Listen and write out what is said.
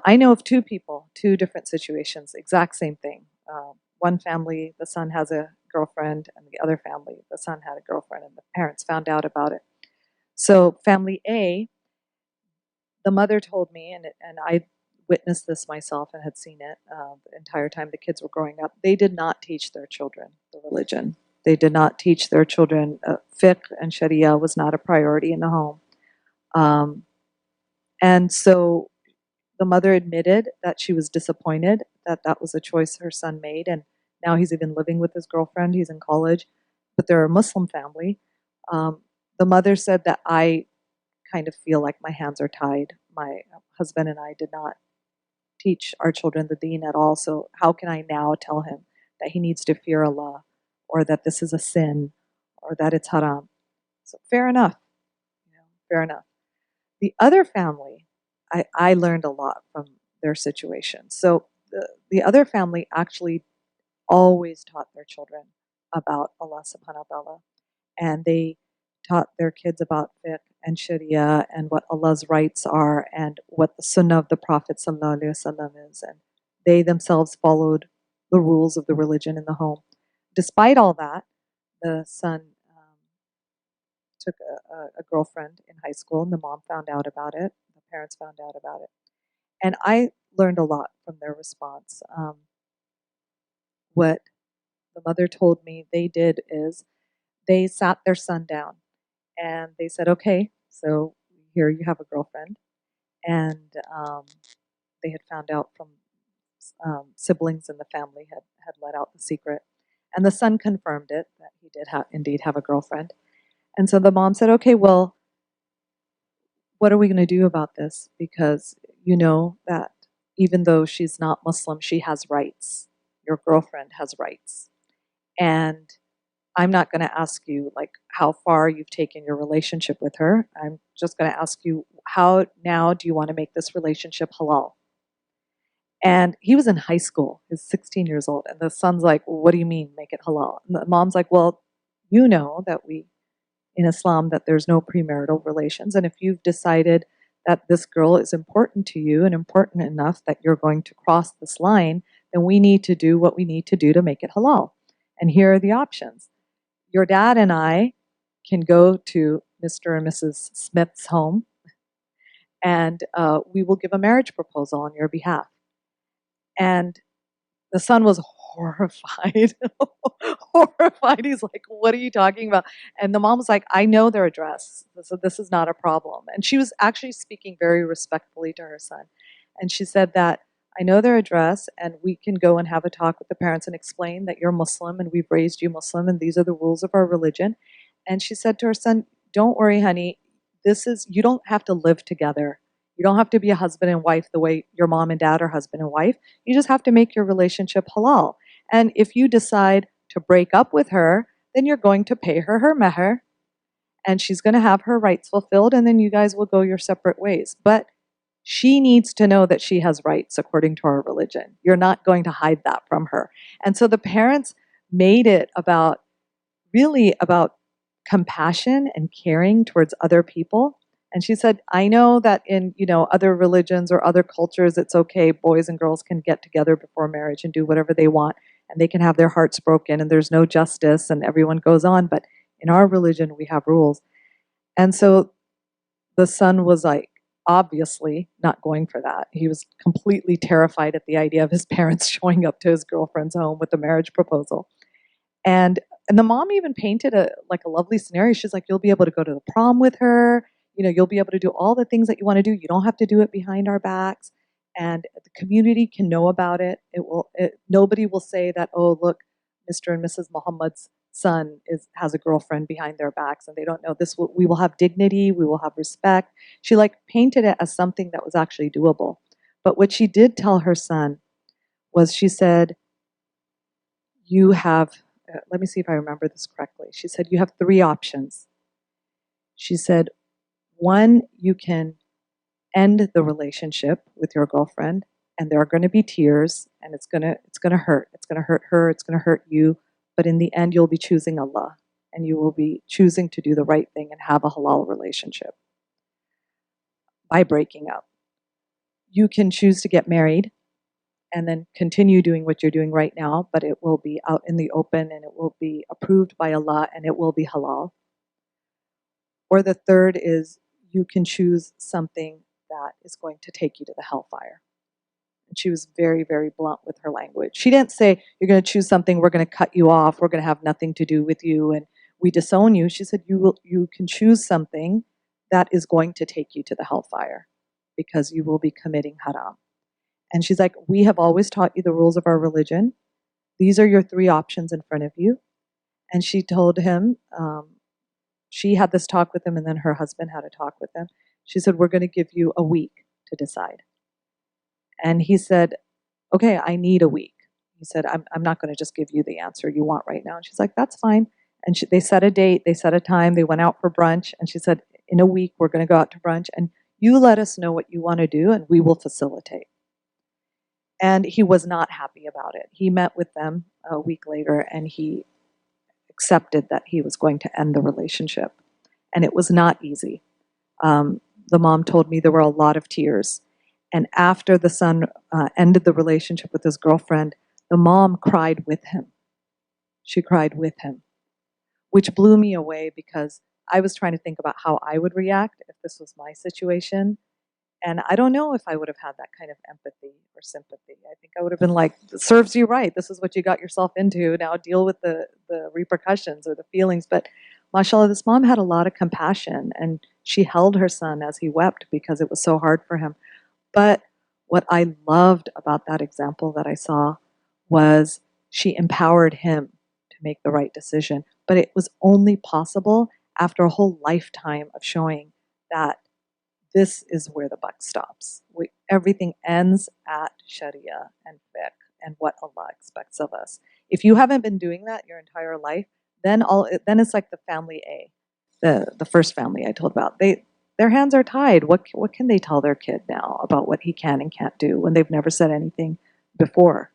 I know of two people, two different situations, exact same thing. One family, the son has a girlfriend, and the other family, the son had a girlfriend, and the parents found out about it. So, family A, the mother told me, and I witnessed this myself and had seen it the entire time the kids were growing up. They did not teach their children the religion. They did not teach their children fiqh, and Sharia was not a priority in the home. Um, and so the mother admitted that she was disappointed that that was a choice her son made, and now he's even living with his girlfriend. He's in college, but they're a Muslim family. Um, the mother said that I kind of feel like my hands are tied. My husband and I did not teach our children the deen at all, so how can I now tell him that he needs to fear Allah, or that this is a sin, or that it's haram? So fair enough, fair enough. The other family, I learned a lot from their situation. So the other family actually always taught their children about Allah subhanahu wa ta'ala. And they taught their kids about fiqh and sharia and what Allah's rights are and what the sunnah of the Prophet sallallahu alaihi wasallam is. And they themselves followed the rules of the religion in the home. Despite all that, the son took a girlfriend in high school, and the mom found out about it. The parents found out about it. And I learned a lot from their response. What the mother told me they did is they sat their son down and they said, okay, so here you have a girlfriend. And they had found out from siblings in the family had let out the secret. And the son confirmed it, that he did indeed have a girlfriend. And so the mom said, okay, well, what are we going to do about this? Because you know that even though she's not Muslim, she has rights. Your girlfriend has rights. And I'm not going to ask you like how far you've taken your relationship with her. I'm just going to ask you, how now do you want to make this relationship halal? And he was in high school. He's 16 years old. And the son's like, well, what do you mean make it halal? And the mom's like, well, you know that we in Islam that there's no premarital relations. And if you've decided that this girl is important to you and important enough that you're going to cross this line, then we need to do what we need to do to make it halal. And here are the options. Your dad and I can go to Mr. and Mrs. Smith's home, and we will give a marriage proposal on your behalf. And the son was horrified. Horrified. He's like, what are you talking about? And the mom was like, I know their address, so this is not a problem. And she was actually speaking very respectfully to her son. And she said that, I know their address, and we can go and have a talk with the parents and explain that you're Muslim and we've raised you Muslim and these are the rules of our religion. And she said to her son, don't worry, honey, you don't have to live together. You don't have to be a husband and wife the way your mom and dad are husband and wife. You just have to make your relationship halal. And if you decide to break up with her, then you're going to pay her her meher, and she's going to have her rights fulfilled, and then you guys will go your separate ways. But she needs to know that she has rights according to our religion. You're not going to hide that from her. And so the parents made it really about compassion and caring towards other people. And she said, I know that in, other religions or other cultures, it's okay. Boys and girls can get together before marriage and do whatever they want, and they can have their hearts broken, and there's no justice, and everyone goes on. But in our religion, we have rules. And so the son was like, obviously not going for that. He was completely terrified at the idea of his parents showing up to his girlfriend's home with a marriage proposal. And the mom even painted a lovely scenario. She's like, you'll be able to go to the prom with her. You'll be able to do all the things that you want to do. You don't have to do it behind our backs. And the community can know about it. Nobody will say that, oh, look, Mr. and Mrs. Muhammad's son has a girlfriend behind their backs, and they don't know this. We will have dignity. We will have respect. She painted it as something that was actually doable. But what she did tell her son was, she said, you have, let me see if I remember this correctly. She said, you have three options. She said, one, you can end the relationship with your girlfriend, and there are going to be tears, and it's going to hurt. It's going to hurt her. It's going to hurt you. But in the end, you'll be choosing Allah, and you will be choosing to do the right thing and have a halal relationship by breaking up. you can choose to get married and then continue doing what you're doing right now, but it will be out in the open and it will be approved by Allah and it will be halal. Or the third is you can choose something that is going to take you to the hellfire. And she was very, very blunt with her language. She didn't say, you're going to choose something, we're going to cut you off, we're going to have nothing to do with you, and we disown you. She said, you can choose something that is going to take you to the hellfire because you will be committing haram. And she's like, we have always taught you the rules of our religion. These are your three options in front of you. And she told him, she had this talk with him, and then her husband had a talk with him. She said, we're going to give you a week to decide. And he said, okay, I need a week. He said, I'm not going to just give you the answer you want right now. And she's like, that's fine. And they set a date, they set a time, they went out for brunch. And she said, in a week, we're going to go out to brunch, and you let us know what you want to do, and we will facilitate. And he was not happy about it. He met with them a week later, and he accepted that he was going to end the relationship. And it was not easy. The mom told me there were a lot of tears. And after the son ended the relationship with his girlfriend, the mom cried with him. She cried with him, which blew me away because I was trying to think about how I would react if this was my situation. And I don't know if I would have had that kind of empathy or sympathy. I think I would have been like, serves you right. This is what you got yourself into. Now deal with the repercussions or the feelings. But mashallah, this mom had a lot of compassion, and she held her son as he wept because it was so hard for him. But what I loved about that example that I saw was she empowered him to make the right decision. But it was only possible after a whole lifetime of showing that this is where the buck stops. Everything ends at Sharia and fiqh and what Allah expects of us. If you haven't been doing that your entire life, then it's like the family A, the first family I told about. Their hands are tied. What can they tell their kid now about what he can and can't do when they've never said anything before?